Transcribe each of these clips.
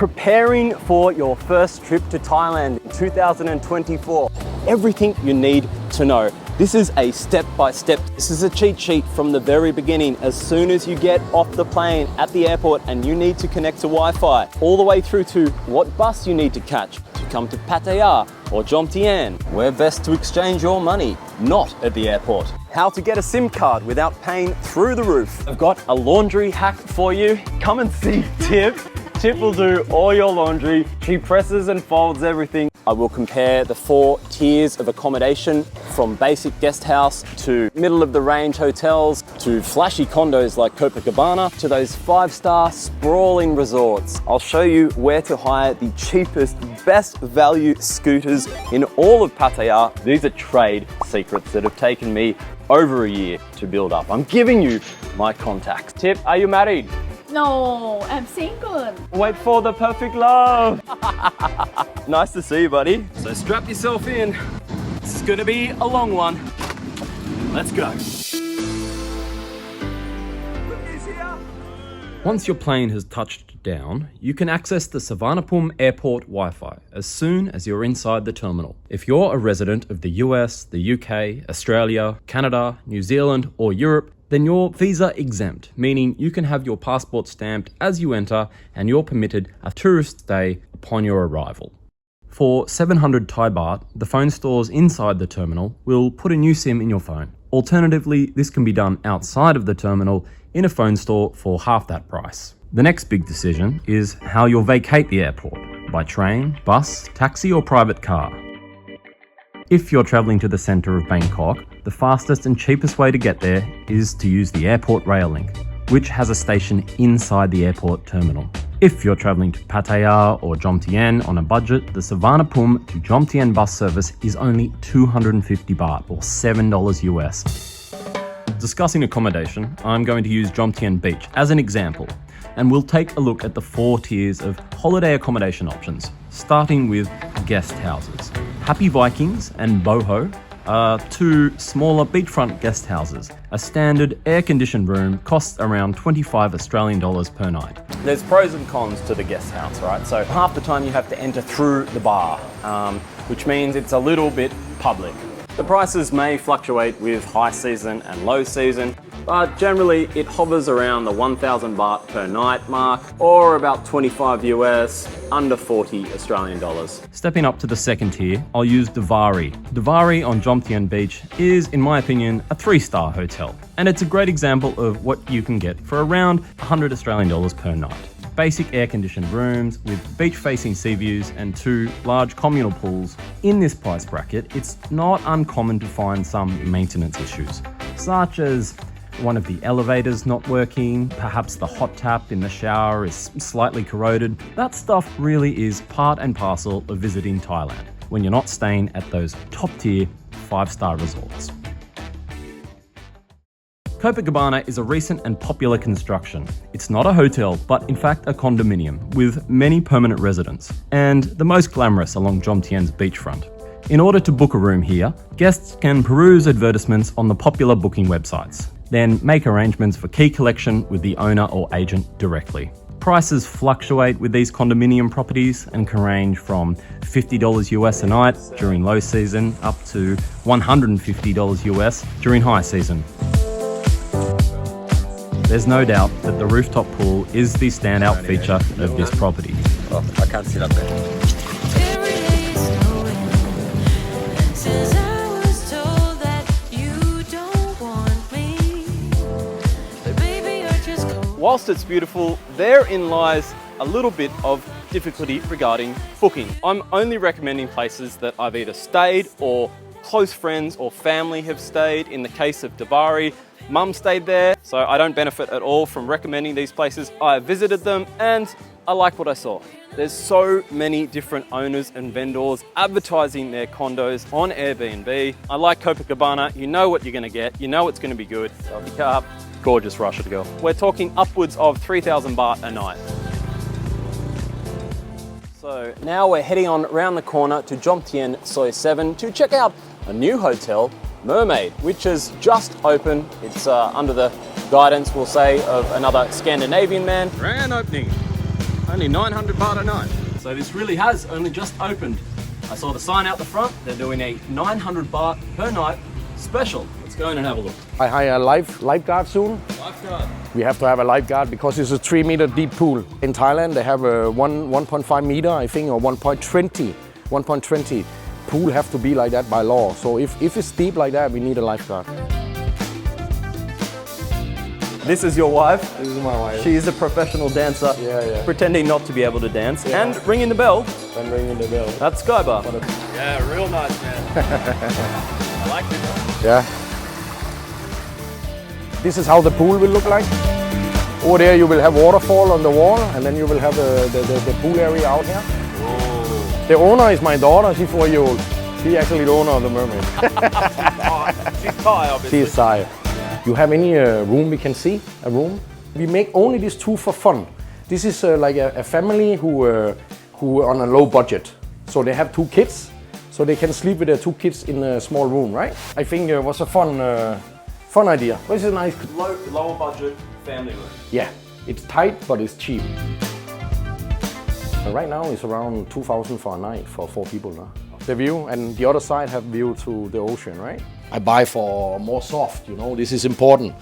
Preparing for your first trip to Thailand in 2024. Everything you need to know. This is a step-by-step. This is a cheat sheet from the very beginning. As soon as you get off the plane at the airport and you need to connect to Wi-Fi, all the way through to what bus you need to catch to come to Pattaya or Jomtien, where best to exchange your money, not at the airport. How to get a SIM card without paying through the roof. I've got a laundry hack for you. Come and see Tip. Tip will do all your laundry. She presses and folds everything. I will compare the 4 tiers of accommodation, from basic guest house to middle of the range hotels to flashy condos like Copacabana to those 5-star sprawling resorts. I'll show you where to hire the cheapest, best value scooters in all of Pattaya. These are trade secrets that have taken me over a year to build up. I'm giving you my contacts. Tip, are you married? No, I'm single. Wait for the perfect love. Nice to see you, buddy. So strap yourself in. This is gonna be a long one. Let's go. Once your plane has touched down, you can access the Suvarnabhumi Airport Wi-Fi as soon as you're inside the terminal. If you're a resident of the US, the UK, Australia, Canada, New Zealand, or Europe, then you're visa exempt, meaning you can have your passport stamped as you enter and you're permitted a tourist stay upon your arrival. For 700 Thai baht, the phone stores inside the terminal will put a new SIM in your phone. Alternatively, this can be done outside of the terminal in a phone store for half that price. The next big decision is how you'll vacate the airport, by train, bus, taxi or private car. If you're travelling to the centre of Bangkok, the fastest and cheapest way to get there is to use the airport rail link, which has a station inside the airport terminal. If you're travelling to Pattaya or Jomtien on a budget, the Suvarnabhumi to Jomtien bus service is only 250 baht or $7 US. Discussing accommodation, I'm going to use Jomtien Beach as an example, and we'll take a look at the 4 tiers of holiday accommodation options, starting with guest houses. Happy Vikings and Boho are 2 smaller beachfront guest houses. A standard air-conditioned room costs around 25 Australian dollars per night. There's pros and cons to the guest house, right? So half the time you have to enter through the bar, which means it's a little bit public. The prices may fluctuate with high season and low season, but generally it hovers around the 1,000 baht per night mark, or about 25 US, under 40 Australian dollars. Stepping up to the second tier, I'll use Dvaree. Dvaree on Jomtien Beach is, in my opinion, a 3-star hotel, and it's a great example of what you can get for around 100 Australian dollars per night. Basic air-conditioned rooms with beach-facing sea views and 2 large communal pools. In this price bracket, it's not uncommon to find some maintenance issues, such as one of the elevators not working, perhaps the hot tap in the shower is slightly corroded. That stuff really is part and parcel of visiting Thailand when you're not staying at those top-tier 5-star resorts. Copacabana is a recent and popular construction. It's not a hotel, but in fact a condominium with many permanent residents, and the most glamorous along Jomtien's beachfront. In order to book a room here, guests can peruse advertisements on the popular booking websites, then make arrangements for key collection with the owner or agent directly. Prices fluctuate with these condominium properties and can range from $50 US a night during low season up to $150 US during high season. There's no doubt that the rooftop pool is the standout feature of this property. Oh, I can't sit up there. Whilst it's beautiful, therein lies a little bit of difficulty regarding booking. I'm only recommending places that I've either stayed or close friends or family have stayed. In the case of Dvaree, Mum stayed there, so I don't benefit at all from recommending these places. I visited them and I like what I saw. There's so many different owners and vendors advertising their condos on Airbnb. I like Copacabana, you know what you're gonna get, you know it's gonna be good. Selfie cup, gorgeous Russian girl. We're talking upwards of 3,000 baht a night. So now we're heading on around the corner to Jomtien Soi 7 to check out a new hotel, Mermaid, which has just opened. It's under the guidance, we'll say, of another Scandinavian man. Grand opening. Only 900 baht a night. So this really has only just opened. I saw the sign out the front. They're doing a 900 baht per night special. Let's go in and have a look. I hire a lifeguard soon. Lifeguard. We have to have a lifeguard because it's a 3-meter deep pool. In Thailand, they have a 1.5 meter, I think, or 1.20 pool have to be like that by law. So if it's deep like that, we need a lifeguard. This is your wife. This is my wife. She is a professional dancer, pretending not to be able to dance, and ringing the bell. And ringing the bell. That's Sky Bar. Yeah, real nice, man. I like this one. Yeah. This is how the pool will look like. Over there you will have waterfall on the wall, and then you will have the pool area out here. Whoa. The owner is my daughter, she's 4-year-old. She's actually the owner of the Mermaid. She's Thai, obviously. She is Thai. You have any room we can see? A room? We make only these two for fun. This is like a family who are on a low budget. So they have 2 kids, so they can sleep with their 2 kids in a small room, right? I think it was a fun idea. This is nice. Lower budget family room. Yeah, it's tight, but it's cheap. Right now it's around 2,000 for a night for 4 people now. The view, and the other side have view to the ocean, right? I buy for more soft, you know, this is important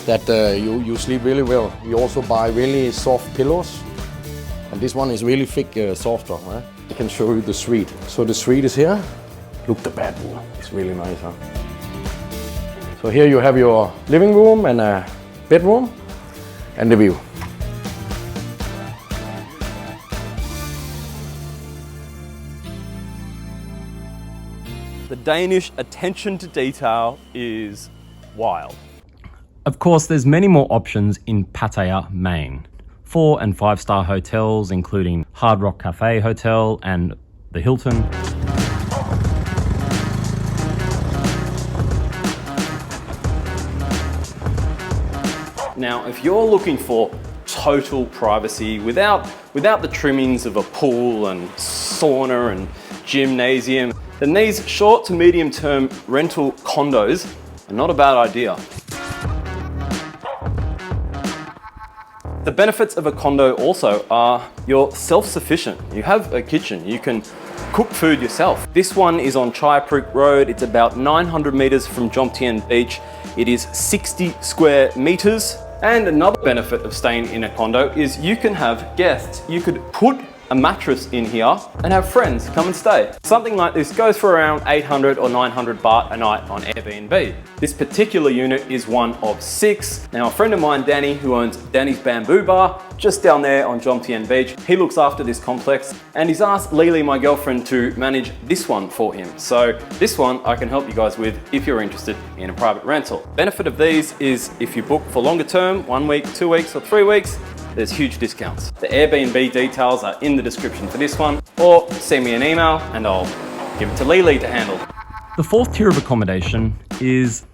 that you sleep really well. We also buy really soft pillows, and this one is really thick, softer, right? I can show you the suite. So the suite is here. Look, the bedroom, it's really nice, huh? So here you have your living room and a bedroom and the view. The Danish attention to detail is wild. Of course, there's many more options in Pattaya, Maine. 4- and 5-star hotels, including Hard Rock Cafe Hotel and the Hilton. Now, if you're looking for total privacy without the trimmings of a pool and sauna and gymnasium, then these short to medium term rental condos are not a bad idea. The benefits of a condo also are you're self-sufficient. You have a kitchen, you can cook food yourself. This one is on Chai Prik Road. It's about 900 meters from Jomtien Beach. It is 60 square meters. And another benefit of staying in a condo is you can have guests. You could put a mattress in here and have friends come and stay. Something like this goes for around 800 or 900 baht a night on Airbnb. This particular unit is one of 6. Now, a friend of mine, Danny, who owns Danny's Bamboo Bar, just down there on Jomtien Beach, he looks after this complex, and he's asked Lele, my girlfriend, to manage this one for him. So this one I can help you guys with if you're interested in a private rental. Benefit of these is if you book for longer term, 1 week, 2 weeks, or 3 weeks, there's huge discounts. The Airbnb details are in the description for this one, or send me an email and I'll give it to Lele to handle. The 4th tier of accommodation is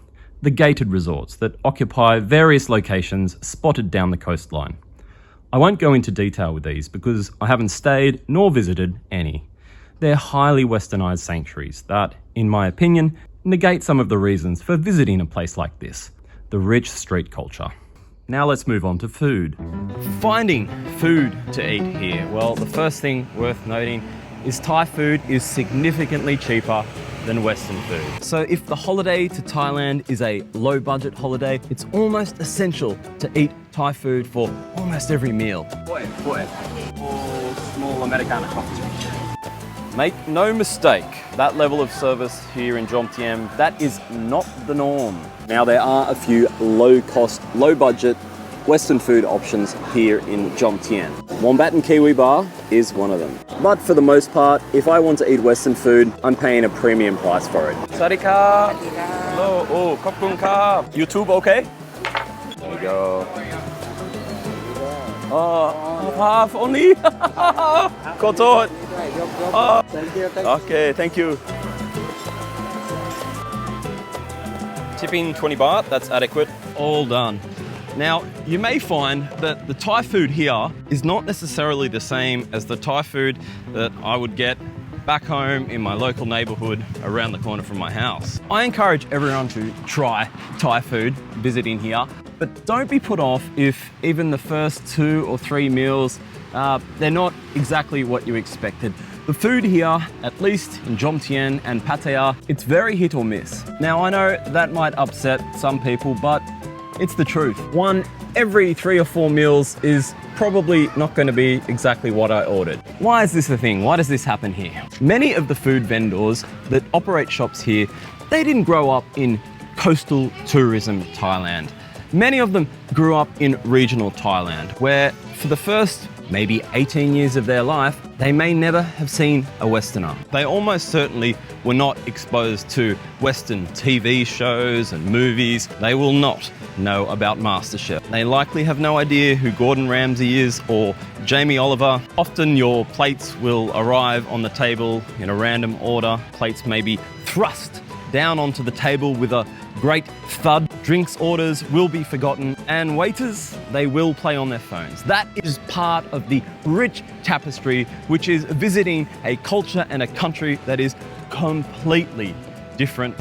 the gated resorts that occupy various locations spotted down the coastline. I won't go into detail with these because I haven't stayed nor visited any. They're highly westernized sanctuaries that, in my opinion, negate some of the reasons for visiting a place like this, the rich street culture. Now let's move on to food. Finding food to eat here. Well, the first thing worth noting is Thai food is significantly cheaper than Western food. So if the holiday to Thailand is a low budget holiday, it's almost essential to eat Thai food for almost every meal. Or small Americano coffee. Make no mistake, that level of service here in Jomtien, that is not the norm. Now there are a few low cost, low budget Western food options here in Jomtien. Wombat Kiwi Bar is one of them. But for the most part, if I want to eat Western food, I'm paying a premium price for it. Sawadee-ka. Hello, oh, khop ka. YouTube okay? There we go. Oh, half only? Kotot. Oh. Okay, thank you. Tipping 20 baht, that's adequate. All done. Now, you may find that the Thai food here is not necessarily the same as the Thai food that I would get back home in my local neighborhood around the corner from my house. I encourage everyone to try Thai food visiting here, but don't be put off if even the first 2 or 3 meals They're not exactly what you expected. The food here, at least in Jomtien and Pattaya, it's very hit or miss. Now I know that might upset some people, but it's the truth. One every 3 or 4 meals is probably not going to be exactly what I ordered. Why is this a thing? Why does this happen here? Many of the food vendors that operate shops here, they didn't grow up in coastal tourism Thailand. Many of them grew up in regional Thailand, where for the first maybe 18 years of their life, they may never have seen a Westerner. They almost certainly were not exposed to Western TV shows and movies. They will not know about MasterChef. They likely have no idea who Gordon Ramsay is or Jamie Oliver. Often your plates will arrive on the table in a random order. Plates may be thrust down onto the table with a great thud. Drinks orders will be forgotten, and waiters, they will play on their phones. That is part of the rich tapestry, which is visiting a culture and a country that is completely different